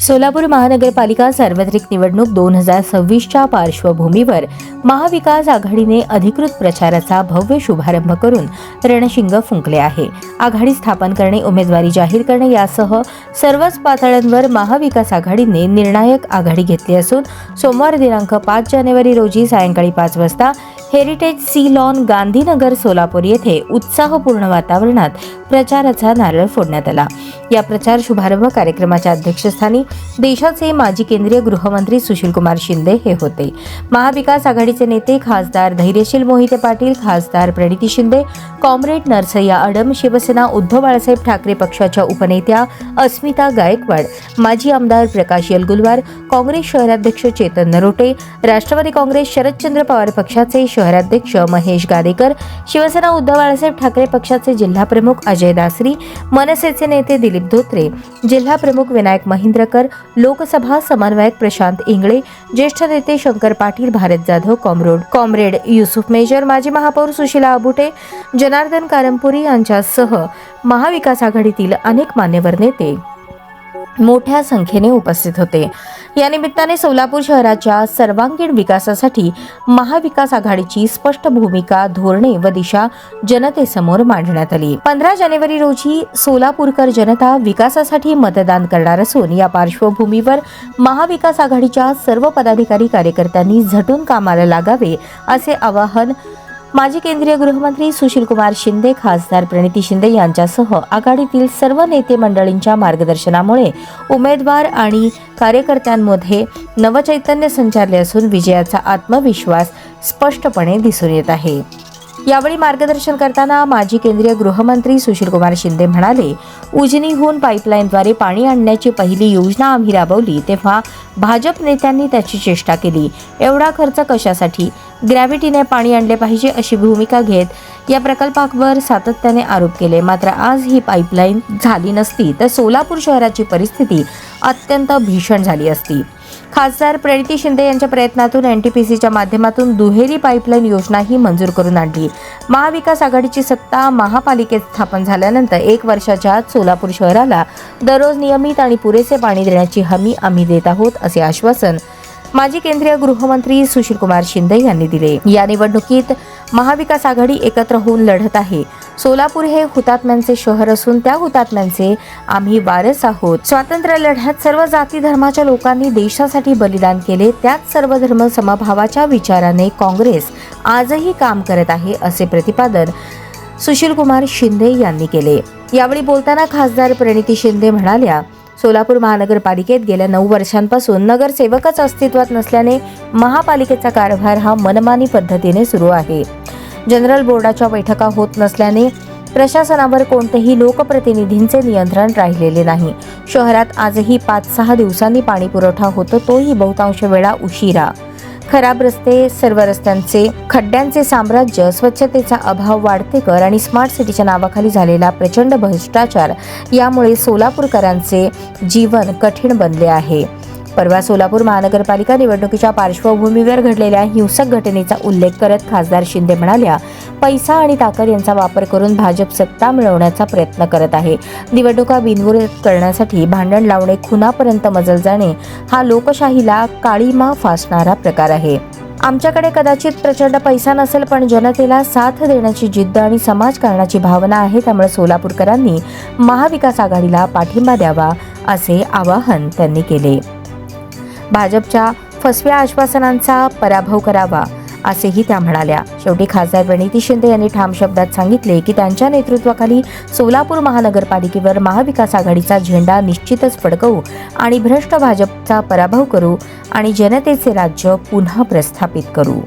सोलापूर महानगरपालिका सार्वत्रिक निवडणूक 2026च्या पार्श्वभूमीवर महाविकास आघाडीने अधिकृत प्रचाराचा भव्य शुभारंभ करून रणशिंग फुंकले आहे. आघाडी स्थापन करणे, उमेदवारी जाहीर करणे यासह सर्वच पातळ्यांवर महाविकास आघाडीने निर्णायक आघाडी घेतली असून सोमवार दिनांक 5 जानेवारी रोजी सायंकाळी 5 वाजता heritage sea lawn, Gandhinagar, Solapur येथे उत्साहपूर्ण वातावरणात प्रचाराचा नारळ फोडण्यात आला. या प्रचार शुभारंभ कार्यक्रमाच्या अध्यक्षस्थानी देशाचे माजी केंद्रीय गृहमंत्री सुशीलकुमार शिंदे हे होते. महाविकास आघाडीचे नेते खासदार धैर्यशील मोहिते पाटील, खासदार प्रणिती शिंदे, कॉम्रेड नरसय्या अडम, शिवसेना उद्धव बाळासाहेब ठाकरे पक्षाच्या उपनेत्या अस्मिता गायकवाड, माजी आमदार प्रकाश यलगुलवार, काँग्रेस शहराध्यक्ष चेतन नरोटे, राष्ट्रवादी काँग्रेस शरदचंद्र पवार पक्षाचे शहराध्यक्ष महेश गादेकर, शिवसेना उद्धव बाळासाहेब ठाकरे पक्षाचे जिल्हा प्रमुख अजय दासरी, मनसेचे नेते दिलीप धोत्रे, जिल्हा प्रमुख विनायक महिंद्रकर, लोकसभा समन्वयक प्रशांत इंगळे, ज्येष्ठ नेते शंकर पाटील, भारत जाधव, कॉम्रेड युसुफ मेजर, माजी महापौर सुशीला अबुटे, जनार्दन कारंपुरी यांच्यासह महाविकास आघाडीतील अनेक मान्यवर नेते मोठ्या संख्येने उपस्थित होते. या निमित्ताने सोलापूर शहराच्या सर्वांगीण विकासासाठी महाविकास आघाडीची स्पष्ट भूमिका, धोरणे व दिशा जनतेसमोर मांडण्यात आली. 15 जानेवारी रोजी सोलापूरकर जनता विकासासाठी मतदान करणार असून या पार्श्वभूमीवर महाविकास आघाडीच्या सर्व पदाधिकारी कार्यकर्त्यांनी झटून कामाला लागावे असे आवाहन माजी केंद्रीय गृहमंत्री सुशीलकुमार शिंदे, खासदार प्रणिती शिंदे यांच्यासह आघाडीतील सर्व नेते मंडळींच्या मार्गदर्शनामुळे उमेदवार आणि कार्यकर्त्यांमध्ये नवचैतन्य संचारले असून विजयाचा आत्मविश्वास स्पष्टपणे दिसून येत आहे. यावेळी मार्गदर्शन करताना माजी केंद्रीय गृहमंत्री सुशीलकुमार शिंदे म्हणाले, उजनीहून पाईपलाईनद्वारे पाणी आणण्याची पहिली योजना आम्ही राबवली तेव्हा भाजप नेत्यांनी त्याची चेष्टा केली. एवढा खर्च कशासाठी? ग्रॅव्हिटीने पाणी आणले पाहिजे अशी भूमिका घेत या प्रकल्पावर सातत्याने आरोप केले. मात्र आज ही पाईपलाईन झाली नसती तर सोलापूर शहराची परिस्थिती अत्यंत भीषण झाली असती. खासदार प्रणिती शिंदे यांच्या प्रयत्नातून एनटीपीसीच्या माध्यमातून दुहेरी पाईपलाईन योजनाही मंजूर करून आणली. महाविकास आघाडीची सत्ता महापालिकेत स्थापन झाल्यानंतर 1 वर्षाच्या आत सोलापूर शहराला दररोज नियमित आणि पुरेसे पाणी देण्याची हमी आम्ही देत आहोत असे आश्वासन माजी केंद्रीय गृहमंत्री सुशीलकुमार शिंदे यांनी दिले. या निवडणुकीत महाविकास आघाडी एकत्र होऊन लढत आहे. सोलापूर हे हुतात्म्यांचे शहर असून त्या हुतात्म्यांचे आम्ही वारस आहोत. स्वातंत्र्य लढ्यात सर्व जाती धर्माच्या लोकांनी देशासाठी बलिदान केले. त्याच सर्व धर्म समभावाच्या विचाराने काँग्रेस आजही काम करत आहे असे प्रतिपादन सुशीलकुमार शिंदे यांनी केले. यावेळी बोलताना खासदार प्रणिती शिंदे म्हणाल्या, सोलापूर महानगरपालिकेत गेल्या 9 वर्षांपासून नगरसेवकच अस्तित्वात नसल्याने महापालिकेचा कारभार हा मनमानी पद्धतीने सुरू आहे. जनरल बोर्डाच्या बैठका होत नसल्याने प्रशासनावर कोणतेही लोकप्रतिनिधींचे नियंत्रण राहिलेले नाही. शहरात आजही 5-6 दिवसांनी पाणी पुरवठा होतो, तोही बहुतांश वेळा उशिरा. खराब रस्ते, सर्व रस्त्यांचे खड्ड्यांचे साम्राज्य, स्वच्छतेचा अभाव, वाढते कर आणि स्मार्ट सिटीच्या नावाखाली झालेला प्रचंड भ्रष्टाचार यामुळे सोलापूरकरांचे जीवन कठीण बनले आहे. परवा सोलापूर महानगरपालिका निवडणुकीच्या पार्श्वभूमीवर घडलेल्या हिंसक घटनेचा उल्लेख करत खासदार शिंदे म्हणाल्या, पैसा आणि ताकद यांचा वापर करून भाजप सत्ता मिळवण्याचा प्रयत्न करत आहे. निवडणुका बिनविरोध करण्यासाठी भांडण लावणे, खुनापर्यंत मजल जाणे हा लोकशाहीला काळीमा फासणारा प्रकार आहे. आमच्याकडे कदाचित प्रचंड पैसा नसेल, पण जनतेला साथ देण्याची जिद्द आणि समाजकारणाची भावना आहे. त्यामुळे सोलापूरकरांनी महाविकास आघाडीला पाठिंबा द्यावा असे आवाहन त्यांनी केले. भाजपच्या फसव्या आश्वासनांचा पराभव करावा असेही त्या म्हणाल्या. शेवटी खासदार प्रणिती शिंदे यांनी ठाम शब्दात सांगितले की त्यांच्या नेतृत्वाखाली सोलापूर महानगरपालिकेवर महाविकास आघाडीचा झेंडा निश्चितच फडकवू आणि भ्रष्ट भाजपचा पराभव करू आणि जनतेचे राज्य पुन्हा प्रस्थापित करू.